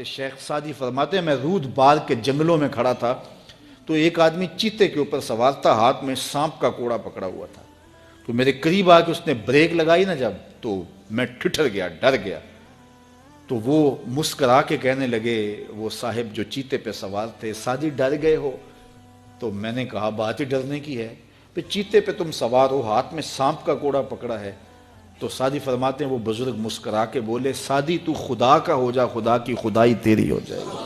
شیخ Saadi فرماتے ہیں میں رود بار کے جنگلوں میں کھڑا تھا تو ایک آدمی چیتے کے اوپر سوار تھا، ہاتھ میں سانپ کا کوڑا پکڑا ہوا تھا، تو میرے قریب آ کے اس نے بریک لگائی نا جب، تو میں ٹھٹر گیا، ڈر گیا۔ تو وہ مسکرا کے کہنے لگے، وہ صاحب جو چیتے پہ سوار تھے، سعدی ڈر گئے ہو؟ تو میں نے کہا بات ہی ڈرنے کی ہے، پھر چیتے پہ تم سوار ہو، ہاتھ میں سانپ کا کوڑا پکڑا ہے۔ تو سعدی فرماتے ہیں وہ بزرگ مسکرا کے بولے، سعدی تو خدا کا ہو جا، خدا کی خدائی تیری ہو جائے گی،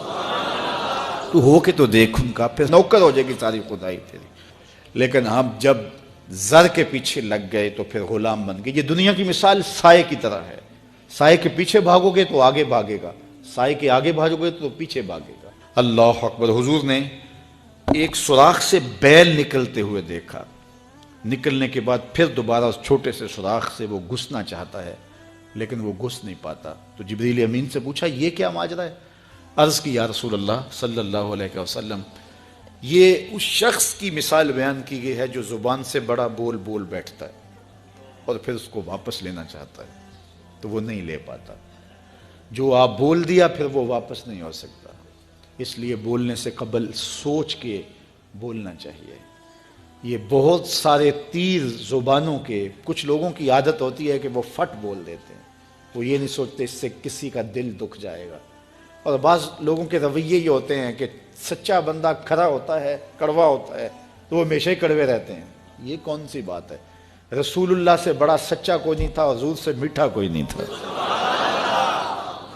تو ہو کے تو دیکھ ان کا، پھر نوکر ہو جائے گی ساری خدائی تیری۔ لیکن ہم جب زر کے پیچھے لگ گئے تو پھر غلام بن گئے۔ یہ دنیا کی مثال سائے کی طرح ہے، سائے کے پیچھے بھاگو گے تو آگے بھاگے گا، سائے کے آگے بھاگو گے تو پیچھے بھاگے گا۔ اللہ اکبر۔ حضور نے ایک سوراخ سے بیل نکلتے ہوئے دیکھا، نکلنے کے بعد پھر دوبارہ اس چھوٹے سے سوراخ سے وہ گھسنا چاہتا ہے لیکن وہ گھس نہیں پاتا۔ تو جبریل امین سے پوچھا یہ کیا ماجرا ہے؟ عرض کی یا رسول اللہ صلی اللہ علیہ وسلم، یہ اس شخص کی مثال بیان کی گئی ہے جو زبان سے بڑا بول بول بیٹھتا ہے اور پھر اس کو واپس لینا چاہتا ہے تو وہ نہیں لے پاتا۔ جو آپ بول دیا پھر وہ واپس نہیں ہو سکتا، اس لیے بولنے سے قبل سوچ کے بولنا چاہیے۔ یہ بہت سارے تیر زبانوں کے، کچھ لوگوں کی عادت ہوتی ہے کہ وہ فٹ بول دیتے ہیں، وہ یہ نہیں سوچتے اس سے کسی کا دل دکھ جائے گا۔ اور بعض لوگوں کے رویے یہ ہوتے ہیں کہ سچا بندہ کھرا ہوتا ہے، کڑوا ہوتا ہے تو وہ ہمیشہ ہی کڑوے رہتے ہیں۔ یہ کون سی بات ہے؟ رسول اللہ سے بڑا سچا کوئی نہیں تھا، حضور سے میٹھا کوئی نہیں تھا۔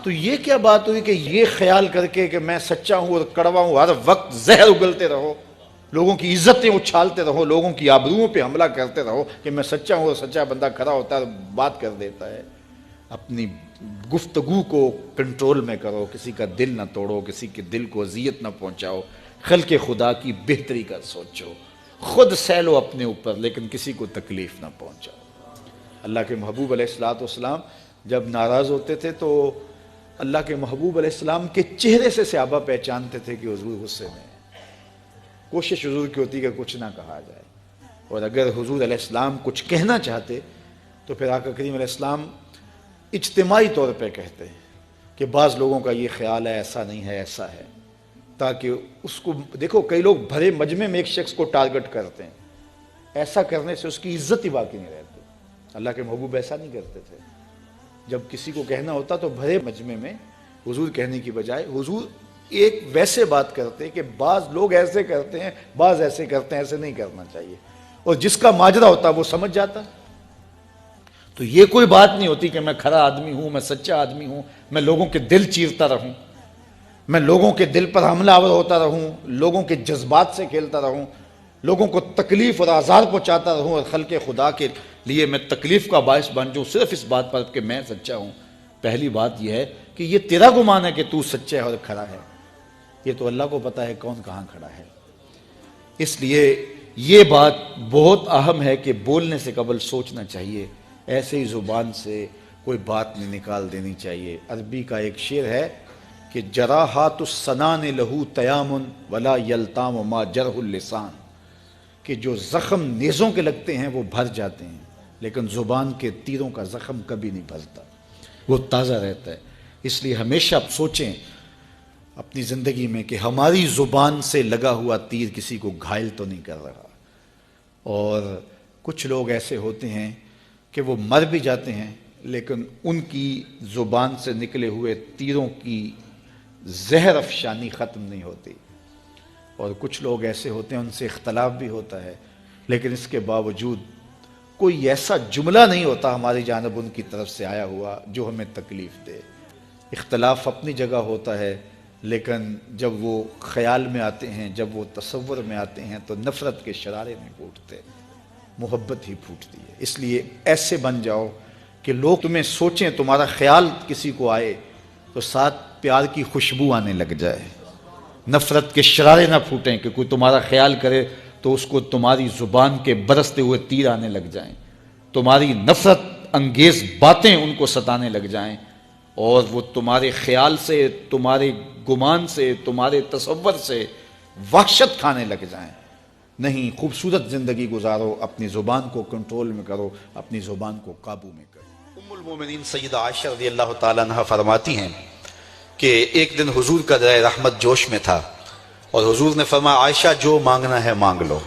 تو یہ کیا بات ہوئی کہ یہ خیال کر کے کہ میں سچا ہوں اور کڑوا ہوں، ہر وقت زہر اگلتے رہو، لوگوں کی عزتیں اچھالتے رہو، لوگوں کی آبروؤں پہ حملہ کرتے رہو کہ میں سچا ہوں اور سچا بندہ کھڑا ہوتا ہے بات کر دیتا ہے۔ اپنی گفتگو کو کنٹرول میں کرو، کسی کا دل نہ توڑو، کسی کے دل کو اذیت نہ پہنچاؤ، خلق خدا کی بہتری کا سوچو، خود سہ لو اپنے اوپر لیکن کسی کو تکلیف نہ پہنچاؤ۔ اللہ کے محبوب علیہ السلام جب ناراض ہوتے تھے تو اللہ کے محبوب علیہ السلام کے چہرے سے صحابہ پہچانتے تھے کہ حضور غصے میں ہیں۔ کوشش حضور کی ہوتی کہ کچھ نہ کہا جائے، اور اگر حضور علیہ السلام کچھ کہنا چاہتے تو پھر آقا کریم علیہ السلام اجتماعی طور پہ کہتے ہیں کہ بعض لوگوں کا یہ خیال ہے ایسا نہیں ہے ایسا ہے، تاکہ اس کو دیکھو کئی لوگ بھرے مجمع میں ایک شخص کو ٹارگٹ کرتے ہیں، ایسا کرنے سے اس کی عزت ہی باقی نہیں رہتی۔ اللہ کے محبوب ایسا نہیں کرتے تھے، جب کسی کو کہنا ہوتا تو بھرے مجمع میں حضور کہنے کی بجائے حضور ایک ویسے بات کرتے کہ بعض لوگ ایسے کرتے ہیں بعض ایسے کرتے ہیں، ایسے نہیں کرنا چاہیے، اور جس کا ماجرا ہوتا وہ سمجھ جاتا۔ تو یہ کوئی بات نہیں ہوتی کہ میں کھرا آدمی ہوں، میں سچا آدمی ہوں، میں لوگوں کے دل چیرتا رہوں، میں لوگوں کے دل پر حملہ آور ہوتا رہوں، لوگوں کے جذبات سے کھیلتا رہوں، لوگوں کو تکلیف اور آزار پہنچاتا رہوں، اور خلق خدا کے لیے میں تکلیف کا باعث بن جاؤں صرف اس بات پر کہ میں سچا ہوں۔ پہلی بات یہ ہے کہ یہ تیرا گمان ہے کہ تو سچا ہے اور کھڑا ہے، یہ تو اللہ کو پتا ہے کون کہاں کھڑا ہے۔ اس لیے یہ بات بہت اہم ہے کہ بولنے سے قبل سوچنا چاہیے، ایسے ہی زبان سے کوئی بات نہیں نکال دینی چاہیے۔ عربی کا ایک شعر ہے کہ جراحات السنان لہو تیام ولا یلتام ما جرح اللسان، کہ جو زخم نیزوں کے لگتے ہیں وہ بھر جاتے ہیں لیکن زبان کے تیروں کا زخم کبھی نہیں بھرتا، وہ تازہ رہتا ہے۔ اس لیے ہمیشہ آپ سوچیں اپنی زندگی میں کہ ہماری زبان سے لگا ہوا تیر کسی کو گھائل تو نہیں کر رہا۔ اور کچھ لوگ ایسے ہوتے ہیں کہ وہ مر بھی جاتے ہیں لیکن ان کی زبان سے نکلے ہوئے تیروں کی زہر افشانی ختم نہیں ہوتی، اور کچھ لوگ ایسے ہوتے ہیں ان سے اختلاف بھی ہوتا ہے لیکن اس کے باوجود کوئی ایسا جملہ نہیں ہوتا ہماری جانب ان کی طرف سے آیا ہوا جو ہمیں تکلیف دے۔ اختلاف اپنی جگہ ہوتا ہے لیکن جب وہ خیال میں آتے ہیں، جب وہ تصور میں آتے ہیں تو نفرت کے شرارے نہیں پھوٹتے، محبت ہی پھوٹتی ہے۔ اس لیے ایسے بن جاؤ کہ لوگ تمہیں سوچیں، تمہارا خیال کسی کو آئے تو ساتھ پیار کی خوشبو آنے لگ جائے، نفرت کے شرارے نہ پھوٹیں کہ کوئی تمہارا خیال کرے تو اس کو تمہاری زبان کے برستے ہوئے تیر آنے لگ جائیں، تمہاری نفرت انگیز باتیں ان کو ستانے لگ جائیں، اور وہ تمہارے خیال سے، تمہارے گمان سے، تمہارے تصور سے وحشت کھانے لگ جائیں۔ نہیں، خوبصورت زندگی گزارو، اپنی زبان کو کنٹرول میں کرو، اپنی زبان کو قابو میں کرو۔ ام المومنین سیدہ عائشہ رضی اللہ تعالیٰ عنہ فرماتی ہیں کہ ایک دن حضور کا دریا رحمت جوش میں تھا اور حضور نے فرمایا عائشہ جو مانگنا ہے مانگ لو۔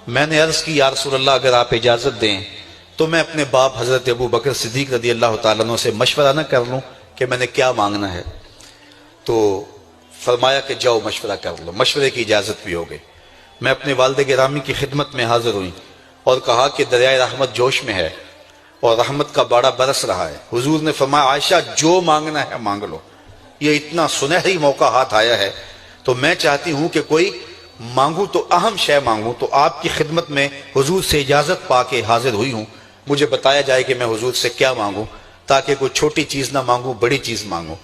میں نے عرض کی یا رسول اللہ اگر آپ اجازت دیں تو میں اپنے باپ حضرت ابو بکر صدیق رضی اللہ تعالیٰ عنہ سے مشورہ نہ کر لوں کہ میں نے کیا مانگنا ہے؟ تو فرمایا کہ جاؤ مشورہ کر لو، مشورے کی اجازت بھی ہو گئی۔ میں اپنے والد گرامی کی خدمت میں حاضر ہوئی اور کہا کہ دریائے رحمت جوش میں ہے اور رحمت کا باڑا برس رہا ہے۔ حضور نے فرمایا عائشہ جو مانگنا ہے مانگ لو، یہ اتنا سنہری موقع ہاتھ آیا ہے تو میں چاہتی ہوں کہ کوئی مانگوں تو اہم شے مانگوں، تو آپ کی خدمت میں حضور سے اجازت پا کے حاضر ہوئی ہوں، مجھے بتایا جائے کہ میں حضور سے کیا مانگوں تاکہ کوئی چھوٹی چیز نہ مانگوں بڑی چیز مانگوں۔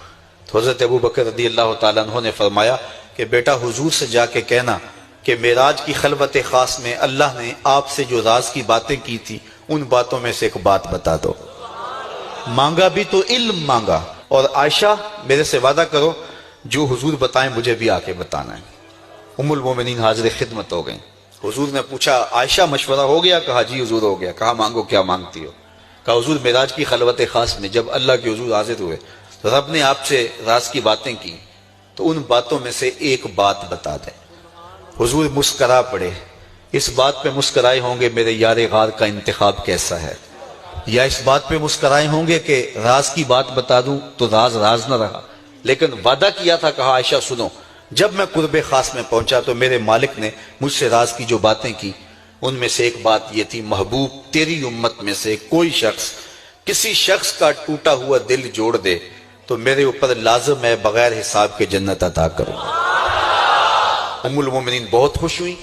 تو حضرت ابو بکر رضی اللہ تعالیٰ عنہ نے فرمایا کہ بیٹا حضور سے جا کے کہنا کہ معراج کی خلوت خاص میں اللہ نے آپ سے جو راز کی باتیں کی تھی ان باتوں میں سے ایک بات بتا دو۔ مانگا بھی تو علم مانگا، اور عائشہ میرے سے وعدہ کرو جو حضور بتائیں مجھے بھی آ کے بتانا ہے۔ ام المومنین حاضر خدمت ہو گئیں۔ حضور نے پوچھا عائشہ مشورہ ہو گیا؟ کہا جی حضور ہو گیا۔ کہا مانگو کیا مانگتی ہو؟ کہا حضور معراج کی خلوت خاص میں جب اللہ کے حضور حاضر ہوئے رب نے آپ سے راز کی باتیں کی تو ان باتوں میں سے ایک بات بتا دیں۔ حضور مسکرا پڑے۔ اس بات پہ مسکرائے ہوں گے میرے یار غار کا انتخاب کیسا ہے، یا اس بات پہ مسکرائے ہوں گے کہ راز کی بات بتا دوں تو راز راز نہ رہا، لیکن وعدہ کیا تھا۔ کہا عائشہ سنو، جب میں قرب خاص میں پہنچا تو میرے مالک نے مجھ سے راز کی جو باتیں کی ان میں سے ایک بات یہ تھی، محبوب تیری امت میں سے کوئی شخص کسی شخص کا ٹوٹا ہوا دل جوڑ دے تو میرے اوپر لازم ہے بغیر حساب کے جنت عطا کروں۔ ام المومنین بہت خوش ہوئی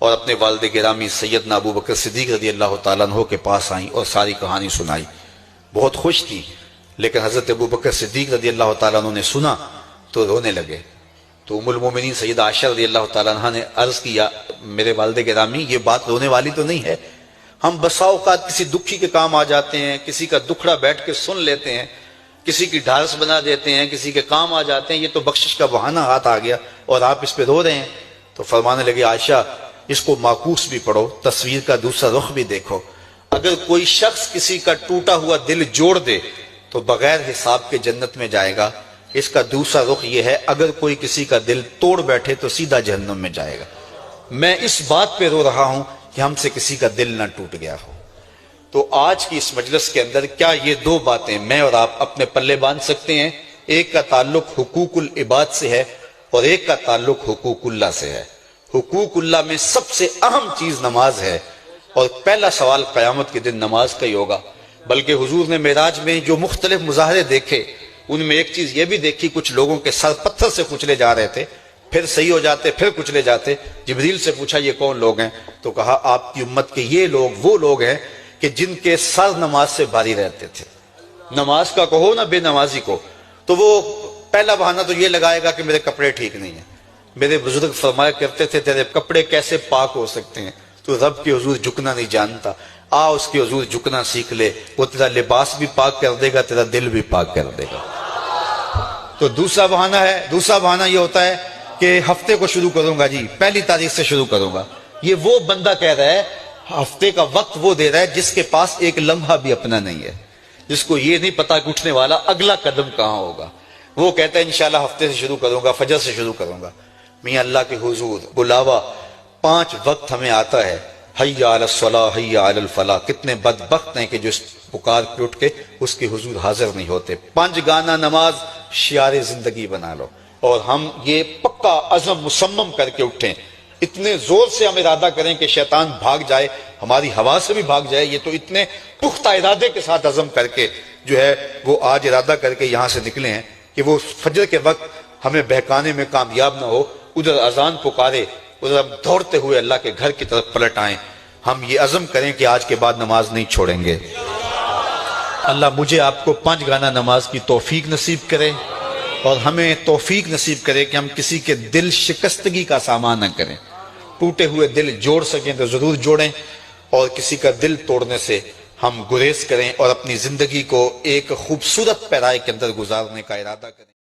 اور اپنے والد گرامی سیدنا ابو بکر صدیق رضی اللہ تعالیٰ عنہ کے پاس آئیں اور ساری کہانی سنائی۔ بہت خوش تھی، لیکن حضرت ابو بکر صدیق رضی اللہ تعالیٰ عنہ نے سنا تو رونے لگے۔ تو ام المومنین سیدہ عائشہ رضی اللہ تعالیٰ عنہ نے عرض کیا میرے والد گرامی یہ بات رونے والی تو نہیں ہے، ہم بسا اوقات کسی دکھی کے کام آ جاتے ہیں، کسی کا دکھڑا بیٹھ کے سن لیتے ہیں، کسی کی ڈھارس بنا دیتے ہیں، کسی کے کام آ جاتے ہیں، یہ تو بخشش کا بہانہ ہاتھ آ گیا اور آپ اس پہ رو رہے ہیں۔ تو فرمانے لگے عائشہ اس کو معکوس بھی پڑھو، تصویر کا دوسرا رخ بھی دیکھو، اگر کوئی شخص کسی کا ٹوٹا ہوا دل جوڑ دے تو بغیر حساب کے جنت میں جائے گا، اس کا دوسرا رخ یہ ہے اگر کوئی کسی کا دل توڑ بیٹھے تو سیدھا جہنم میں جائے گا۔ میں اس بات پہ رو رہا ہوں کہ ہم سے کسی کا دل نہ ٹوٹ گیا ہو۔ تو آج کی اس مجلس کے اندر کیا یہ دو باتیں میں اور آپ اپنے پلے باندھ سکتے ہیں؟ ایک کا تعلق حقوق العباد سے ہے اور ایک کا تعلق حقوق اللہ سے ہے۔ حقوق اللہ میں سب سے اہم چیز نماز ہے، اور پہلا سوال قیامت کے دن نماز کا ہی ہوگا۔ بلکہ حضور نے معراج میں جو مختلف مظاہرے دیکھے ان میں ایک چیز یہ بھی دیکھی، کچھ لوگوں کے سر پتھر سے کچلے جا رہے تھے، پھر صحیح ہو جاتے پھر کچلے جاتے۔ جبریل سے پوچھا یہ کون لوگ ہیں؟ تو کہا آپ کی امت کے یہ لوگ وہ لوگ ہیں کہ جن کے سر نماز سے بھاری رہتے تھے۔ نماز کا کہو نہ بے نمازی کو، تو وہ پہلا بہانہ تو یہ لگائے گا کہ میرے کپڑے ٹھیک نہیں ہیں۔ میرے بزرگ فرمایا کرتے تھے تیرے کپڑے کیسے پاک ہو سکتے ہیں؟ تو رب کے حضور جھکنا نہیں جانتا، آ اس کے حضور جھکنا سیکھ لے، وہ تیرا لباس بھی پاک کر دے گا، تیرا دل بھی پاک کر دے گا۔ تو دوسرا بہانہ یہ ہوتا ہے کہ ہفتے کو شروع کروں گا جی، پہلی تاریخ سے شروع کروں گا۔ یہ وہ بندہ کہہ رہا ہے، ہفتے کا وقت وہ دے رہا ہے جس کے پاس ایک لمحہ بھی اپنا نہیں ہے، جس کو یہ نہیں پتا کہ اٹھنے والا اگلا قدم کہاں ہوگا۔ وہ کہتا ہے انشاءاللہ ہفتے سے شروع کروں گا، فجر سے شروع کروں گا۔ میاں اللہ کے حضور بلاوا 5 وقت ہمیں آتا ہے، حی علی الصلاۃ حی علی الفلاح۔ کتنے بدبخت ہیں کہ جو پکار کے اٹھ کے اس کے حضور حاضر نہیں ہوتے۔ 5 گانا نماز شعار زندگی بنا لو، اور ہم یہ پکا عزم مصمم کر کے اٹھیں، اتنے زور سے ہم ارادہ کریں کہ شیطان بھاگ جائے، ہماری ہوا سے بھی بھاگ جائے۔ یہ تو اتنے پختہ ارادے کے ساتھ عزم کر کے جو ہے وہ آج ارادہ کر کے یہاں سے نکلے ہیں کہ وہ فجر کے وقت ہمیں بہکانے میں کامیاب نہ ہو، ادھر اذان پکارے ادھر ہم دوڑتے ہوئے اللہ کے گھر کی طرف پلٹ آئیں۔ ہم یہ عزم کریں کہ آج کے بعد نماز نہیں چھوڑیں گے۔ اللہ مجھے آپ کو 5 گانا نماز کی توفیق نصیب کرے، اور ہمیں توفیق نصیب کرے کہ ہم کسی کے دل شکستگی کا سامان نہ کریں۔ ٹوٹے ہوئے دل جوڑ سکیں تو ضرور جوڑیں، اور کسی کا دل توڑنے سے ہم گریز کریں اور اپنی زندگی کو ایک خوبصورت پیرائی کے اندر گزارنے کا ارادہ کریں۔